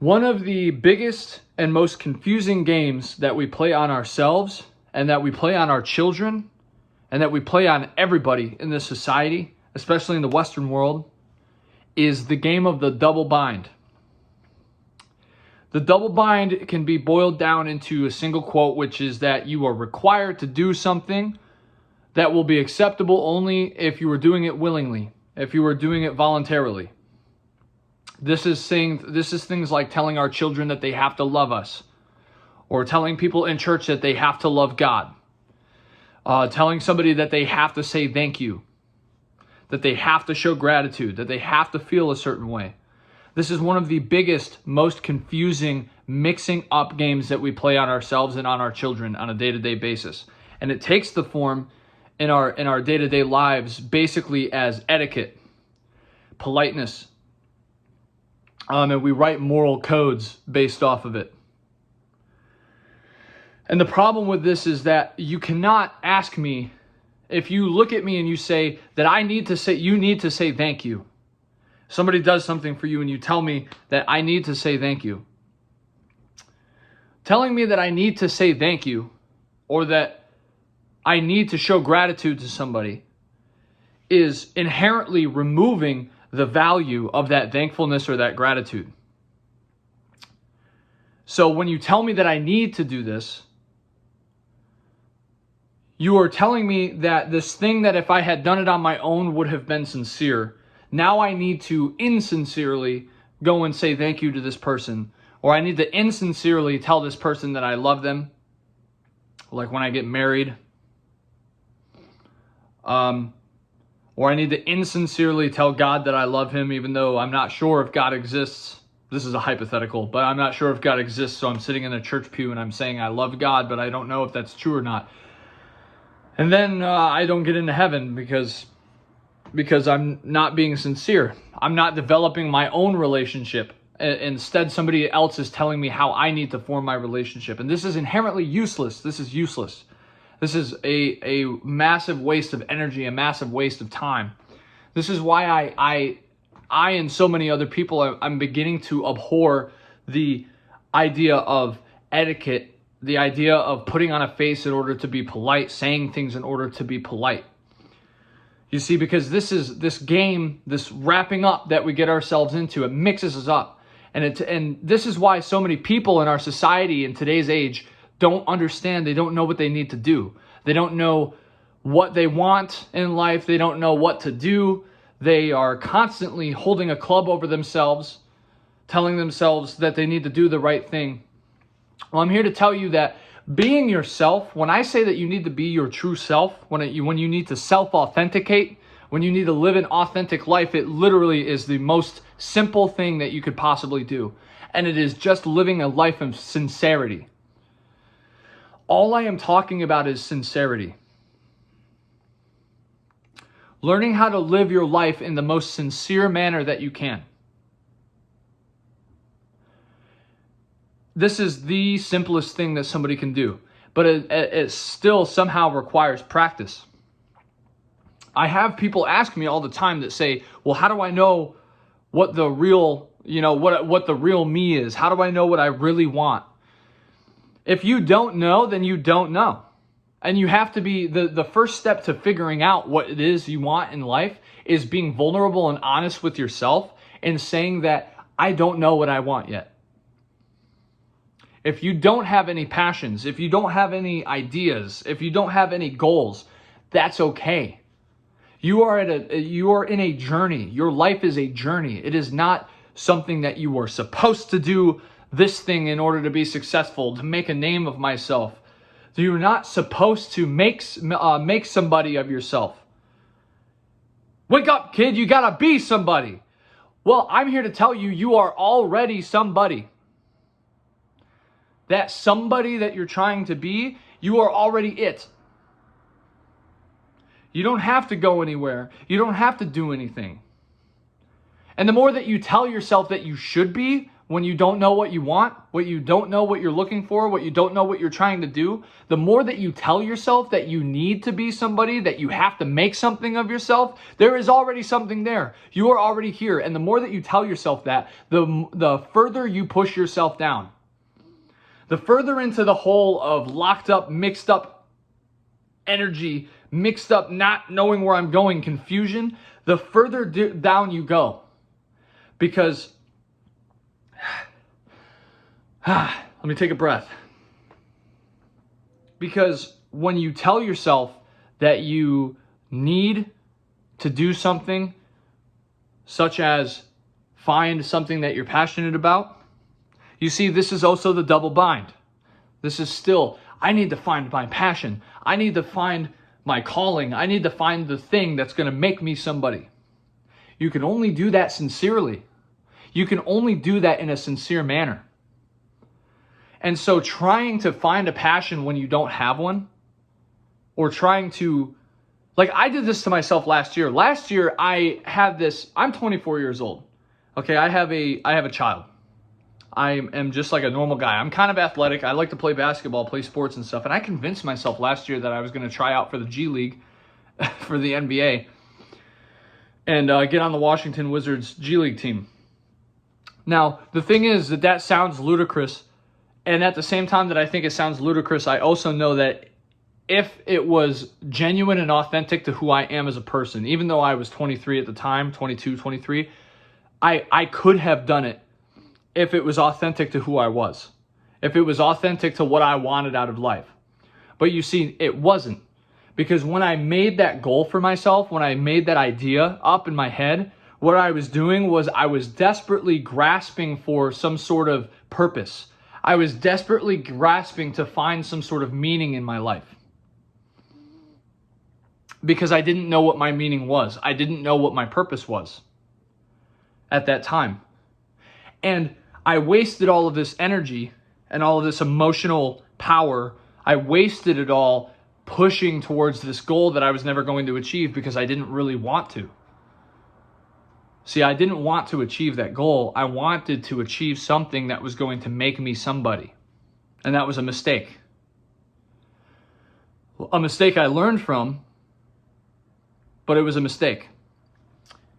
One of the biggest and most confusing games that we play on ourselves and that we play on our children and that we play on everybody in this society, especially in the Western world, is the game of the double bind. The double bind can be boiled down into a single quote, which is that you are required to do something that will be acceptable only if you are doing it willingly, if you are doing it voluntarily. This is things like telling our children that they have to love us, or telling people in church that they have to love God, telling somebody that they have to say thank you, that they have to show gratitude, that they have to feel a certain way. This is one of the biggest, most confusing mixing up games that we play on ourselves and on our children on a day-to-day basis. And it takes the form in our day-to-day lives basically as etiquette, politeness, and we write moral codes based off of it. And the problem with this is that you cannot ask me, if you look at me and you say that you need to say thank you. Somebody does something for you and you tell me that I need to say thank you. Telling me that I need to say thank you or that I need to show gratitude to somebody is inherently removing the value of that thankfulness or that gratitude. So when you tell me that I need to do this, you are telling me that this thing that if I had done it on my own would have been sincere. Now I need to insincerely go and say thank you to this person. Or I need to insincerely tell this person that I love them. Like when I get married. Or I need to insincerely tell God that I love him, even though I'm not sure if God exists. This is a hypothetical, but I'm not sure if God exists, so I'm sitting in a church pew and I'm saying I love God, but I don't know if that's true or not. And then I don't get into heaven because I'm not being sincere. I'm not developing my own relationship. Instead, somebody else is telling me how I need to form my relationship. And this is inherently useless. This is useless. This is a massive waste of energy, a massive waste of time. This is why I and so many other people, I'm beginning to abhor the idea of etiquette, the idea of putting on a face in order to be polite, saying things in order to be polite. You see, because this game, this wrapping up that we get ourselves into, it mixes us up. And this is why so many people in our society in today's age don't understand. They don't know what they need to do. They don't know what they want in life. They don't know what to do. They are constantly holding a club over themselves, telling themselves that they need to do the right thing. Well, I'm here to tell you that being yourself, when I say that you need to be your true self, when you need to self-authenticate, when you need to live an authentic life, it literally is the most simple thing that you could possibly do. And it is just living a life of sincerity. All I am talking about is sincerity. Learning how to live your life in the most sincere manner that you can. This is the simplest thing that somebody can do, but it still somehow requires practice. I have people ask me all the time that say, well, how do I know what the real, what the real me is? How do I know what I really want? If you don't know, then you don't know. And you have to be, the first step to figuring out what it is you want in life is being vulnerable and honest with yourself and saying that I don't know what I want yet. If you don't have any passions, if you don't have any ideas, if you don't have any goals, that's okay. You are in a journey. Your life is a journey. It is not something that you are supposed to do this thing in order to be successful, to make a name of myself. You're not supposed to make somebody of yourself. Wake up, kid, you gotta be somebody. Well, I'm here to tell you, you are already somebody. That somebody that you're trying to be, you are already it. You don't have to go anywhere. You don't have to do anything. And the more that you tell yourself that you should be, when you don't know what you want, what you don't know what you're looking for, what you don't know what you're trying to do, the more that you tell yourself that you need to be somebody, that you have to make something of yourself, there is already something there. You are already here. And the more that you tell yourself that, the further you push yourself down. The further into the hole of locked up, mixed up energy, mixed up, not knowing where I'm going, confusion, the further down you go. Because, let me take a breath. Because when you tell yourself that you need to do something, such as find something that you're passionate about, you see, this is also the double bind. This is still, I need to find my passion. I need to find my calling. I need to find the thing that's going to make me somebody. You can only do that sincerely. You can only do that in a sincere manner. And so trying to find a passion when you don't have one, or trying to, like I did this to myself last year. Last year I had this, I'm 24 years old. Okay, I have a child. I am just like a normal guy. I'm kind of athletic. I like to play basketball, play sports and stuff. And I convinced myself last year that I was going to try out for the G League, for the NBA, and get on the Washington Wizards G League team. Now, the thing is that sounds ludicrous. And at the same time that I think it sounds ludicrous, I also know that if it was genuine and authentic to who I am as a person, even though I was 23 at the time, 22, 23, I could have done it if it was authentic to who I was, if it was authentic to what I wanted out of life. But you see, it wasn't. Because when I made that goal for myself, when I made that idea up in my head, what I was doing was I was desperately grasping for some sort of purpose. I was desperately grasping to find some sort of meaning in my life. Because I didn't know what my meaning was. I didn't know what my purpose was at that time. And I wasted all of this energy and all of this emotional power. I wasted it all pushing towards this goal that I was never going to achieve because I didn't really want to. See, I didn't want to achieve that goal. I wanted to achieve something that was going to make me somebody. And that was a mistake. A mistake I learned from, but it was a mistake.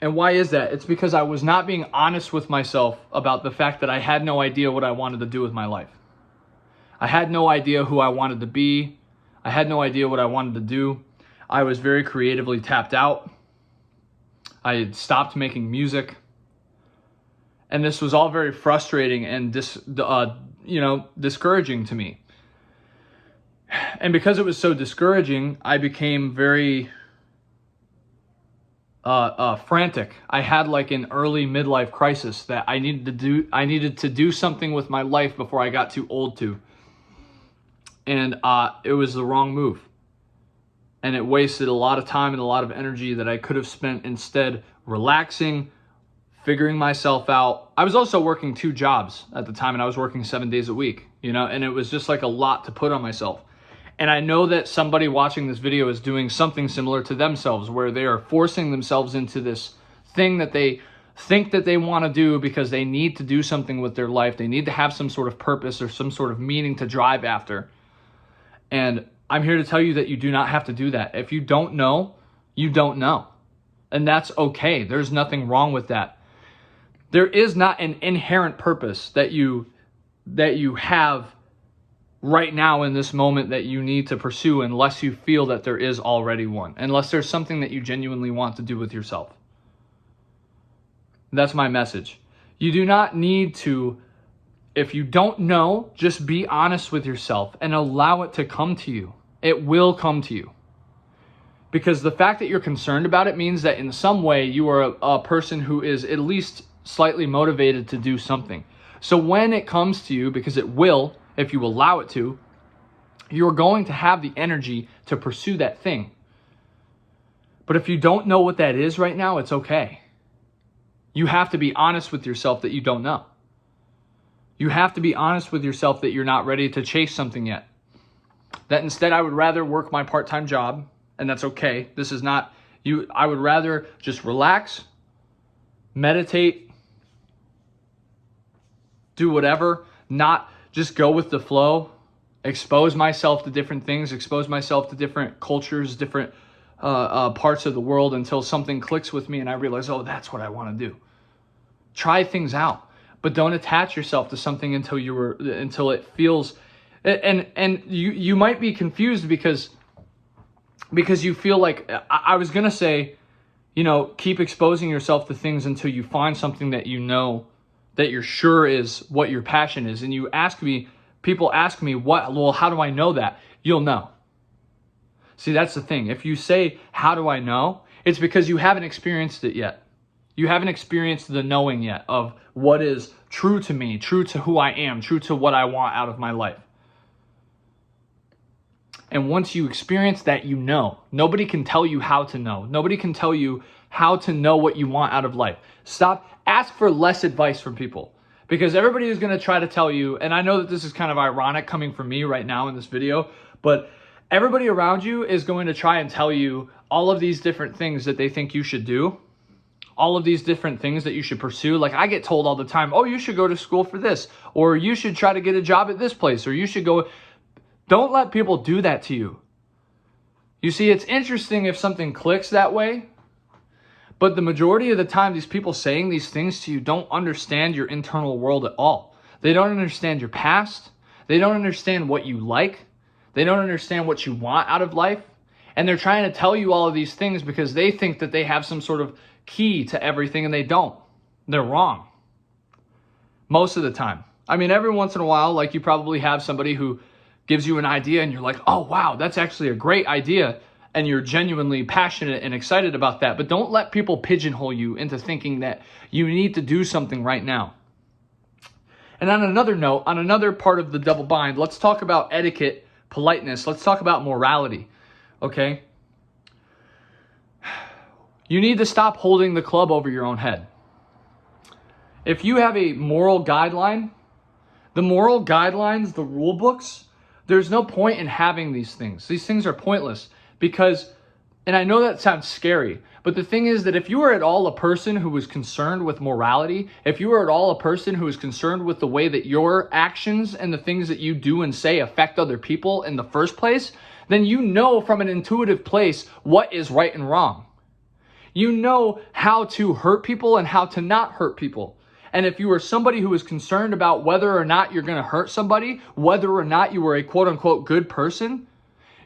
And why is that? It's because I was not being honest with myself about the fact that I had no idea what I wanted to do with my life. I had no idea who I wanted to be. I had no idea what I wanted to do. I was very creatively tapped out. I had stopped making music. And this was all very frustrating and discouraging to me. And because it was so discouraging, I became very frantic. I had like an early midlife crisis that I needed to do something with my life before I got too old to. And it was the wrong move. And it wasted a lot of time and a lot of energy that I could have spent instead relaxing, figuring myself out. I was also working 2 jobs at the time, and I was working 7 days a week, and it was just like a lot to put on myself. And I know that somebody watching this video is doing something similar to themselves, where they are forcing themselves into this thing that they think that they want to do because they need to do something with their life. They need to have some sort of purpose or some sort of meaning to drive after. And I'm here to tell you that you do not have to do that. If you don't know, you don't know. And that's okay. There's nothing wrong with that. There is not an inherent purpose that you have right now in this moment that you need to pursue unless you feel that there is already one. Unless there's something that you genuinely want to do with yourself. That's my message. You do not need to. If you don't know, just be honest with yourself and allow it to come to you. It will come to you. Because the fact that you're concerned about it means that in some way you are a person who is at least slightly motivated to do something. So when it comes to you, because it will, if you allow it to, you're going to have the energy to pursue that thing. But if you don't know what that is right now, it's okay. You have to be honest with yourself that you don't know. You have to be honest with yourself that you're not ready to chase something yet. That instead I would rather work my part-time job, and that's okay. This is not you. I would rather just relax, meditate, do whatever, not just go with the flow, expose myself to different things, expose myself to different cultures, different parts of the world until something clicks with me and I realize, oh, that's what I want to do. Try things out, but don't attach yourself to something until it feels, and you might be confused because you feel like, I was going to say, keep exposing yourself to things until you find something that that you're sure is what your passion is. And people ask me, how do I know that? You'll know. See, that's the thing. If you say, how do I know? It's because you haven't experienced it yet. You haven't experienced the knowing yet of what is true to me, true to who I am, true to what I want out of my life. And once you experience that, you know. Nobody can tell you how to know. Nobody can tell you how to know what you want out of life. Ask for less advice from people. Because everybody is going to try to tell you, and I know that this is kind of ironic coming from me right now in this video, but everybody around you is going to try and tell you all of these different things that they think you should do. All of these different things that you should pursue. Like I get told all the time, oh, you should go to school for this, or you should try to get a job at this place, or you should go. Don't let people do that to you. You see, it's interesting if something clicks that way, but the majority of the time, these people saying these things to you don't understand your internal world at all. They don't understand your past. They don't understand what you like. They don't understand what you want out of life. And they're trying to tell you all of these things because they think that they have some sort of key to everything, and they don't. They're wrong. Most of the time. I mean, every once in a while, like you probably have somebody who gives you an idea and you're like, oh, wow, that's actually a great idea. And you're genuinely passionate and excited about that. But don't let people pigeonhole you into thinking that you need to do something right now. And on another note, on another part of the double bind, let's talk about etiquette, politeness. Let's talk about morality, okay? You need to stop holding the club over your own head. If you have a moral guideline, the moral guidelines, the rule books, there's no point in having these things. These things are pointless because, and I know that sounds scary, but the thing is that if you are at all a person who is concerned with morality, if you are at all a person who is concerned with the way that your actions and the things that you do and say affect other people in the first place, then you know from an intuitive place what is right and wrong. You know how to hurt people and how to not hurt people. And if you are somebody who is concerned about whether or not you're going to hurt somebody, whether or not you are a quote unquote good person,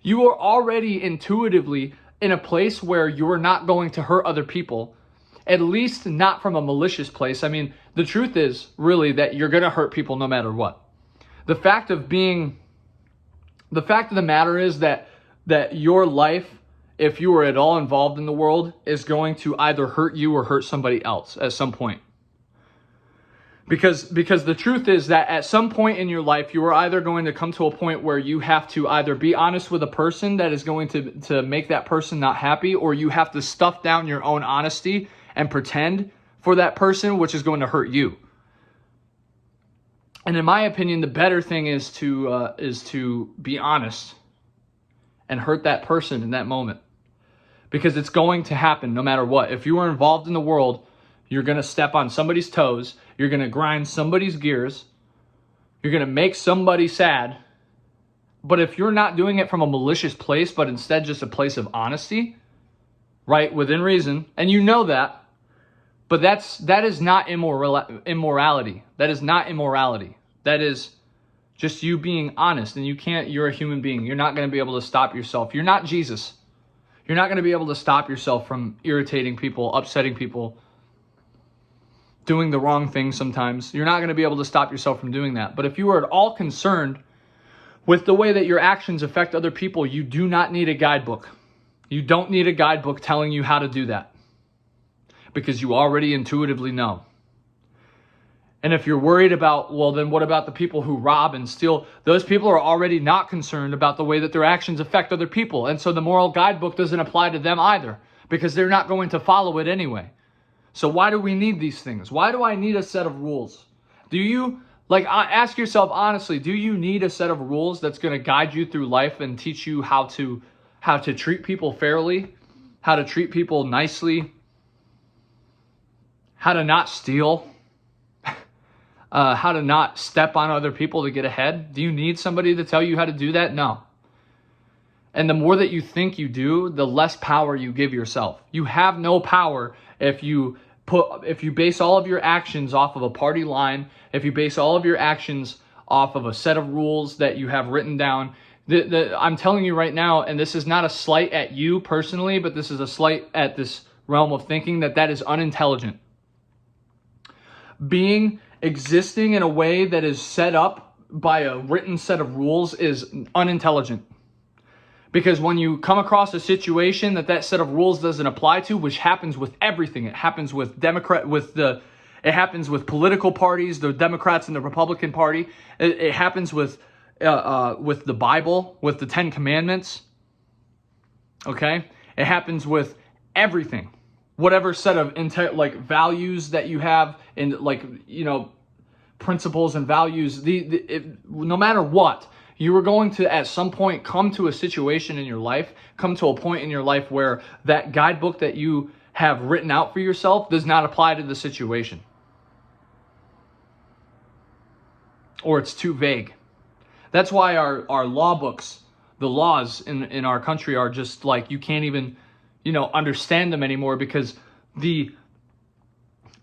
you are already intuitively in a place where you are not going to hurt other people, at least not from a malicious place. I mean, the truth is really that you're going to hurt people no matter what. The fact of the matter is that your life, if you are at all involved in the world, is going to either hurt you or hurt somebody else at some point. Because the truth is that at some point in your life, you are either going to come to a point where you have to either be honest with a person that is going to make that person not happy, or you have to stuff down your own honesty and pretend for that person, which is going to hurt you. And in my opinion, the better thing is to be honest and hurt that person in that moment. Because it's going to happen no matter what. If you are involved in the world, you're going to step on somebody's toes. You're going to grind somebody's gears. You're going to make somebody sad. But if you're not doing it from a malicious place, but instead just a place of honesty, right, within reason, and you know that, but that is not immorality. That is not immorality. That is just you being honest. And you're a human being. You're not going to be able to stop yourself. You're not Jesus. You're not going to be able to stop yourself from irritating people, upsetting people, doing the wrong thing sometimes. You're not going to be able to stop yourself from doing that. But if you are at all concerned with the way that your actions affect other people, you do not need a guidebook. You don't need a guidebook telling you how to do that, because you already intuitively know. And if you're worried about, well, then what about the people who rob and steal? Those people are already not concerned about the way that their actions affect other people. And so the moral guidebook doesn't apply to them either, because they're not going to follow it anyway. So why do we need these things? Why do I need a set of rules? Ask yourself honestly, do you need a set of rules that's going to guide you through life and teach you how to treat people fairly, how to treat people nicely, how to not steal? how to not step on other people to get ahead? Do you need somebody to tell you how to do that? No. And the more that you think you do, the less power you give yourself. You have no power if you base all of your actions off of a party line, if you base all of your actions off of a set of rules that you have written down. I'm telling you right now, and this is not a slight at you personally, but this is a slight at this realm of thinking, that is unintelligent. Existing in a way that is set up by a written set of rules is unintelligent. Because when you come across a situation that set of rules doesn't apply to, which happens with everything, it happens with it happens with political parties, the Democrats and the Republican Party. It happens with the Bible, with the Ten Commandments. Okay, it happens with everything. Whatever set of values that you have, and principles and values. No matter what, you are going to at some point come to a situation in your life, come to a point in your life where that guidebook that you have written out for yourself does not apply to the situation. Or it's too vague. That's why our law books, the laws in our country are just like, you can't even, understand them anymore, because the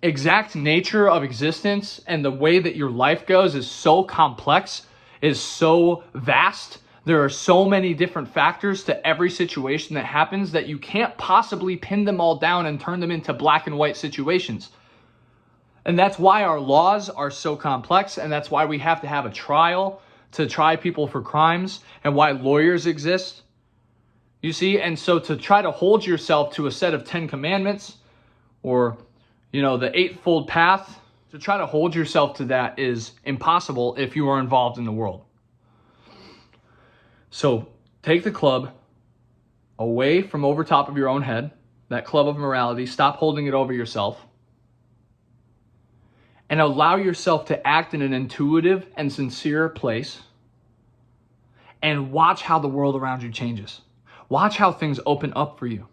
exact nature of existence and the way that your life goes is so complex, is so vast. There are so many different factors to every situation that happens that you can't possibly pin them all down and turn them into black and white situations. And that's why our laws are so complex, and that's why we have to have a trial to try people for crimes, and why lawyers exist. You see, and so to try to hold yourself to a set of 10 commandments or, the eightfold path, to try to hold yourself to that is impossible if you are involved in the world. So take the club away from over top of your own head, that club of morality. Stop holding it over yourself. And allow yourself to act in an intuitive and sincere place. And watch how the world around you changes. Watch how things open up for you.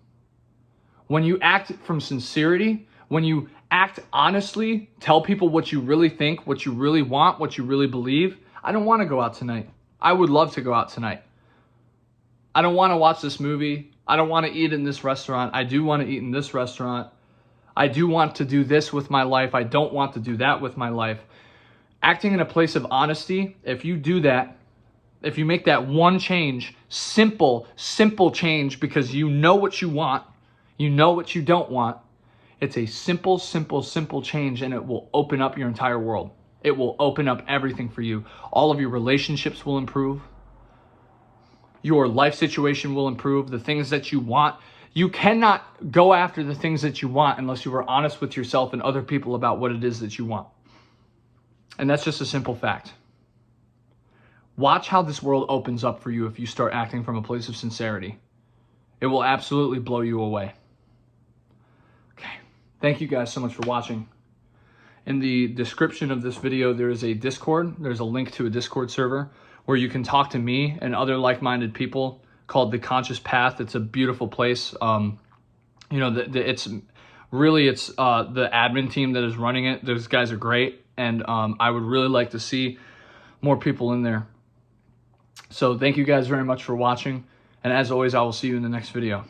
When you act from sincerity, when you act honestly, tell people what you really think, what you really want, what you really believe. I don't want to go out tonight. I would love to go out tonight. I don't want to watch this movie. I don't want to eat in this restaurant. I do want to eat in this restaurant. I do want to do this with my life. I don't want to do that with my life. Acting in a place of honesty, if you do that, if you make that one change, simple change, because you know what you want, you know what you don't want. It's a simple change, and it will open up your entire world. It will open up everything for you. All of your relationships will improve. Your life situation will improve. The things that you want. You cannot go after the things that you want unless you are honest with yourself and other people about what it is that you want. And that's just a simple fact. Watch how this world opens up for you if you start acting from a place of sincerity. It will absolutely blow you away. Okay. Thank you guys so much for watching. In the description of this video, there is a Discord. There's a link to a Discord server where you can talk to me and other like-minded people, called The Conscious Path. It's a beautiful place. It's the admin team that is running it. Those guys are great. And I would really like to see more people in there. So thank you guys very much for watching. And as always, I will see you in the next video.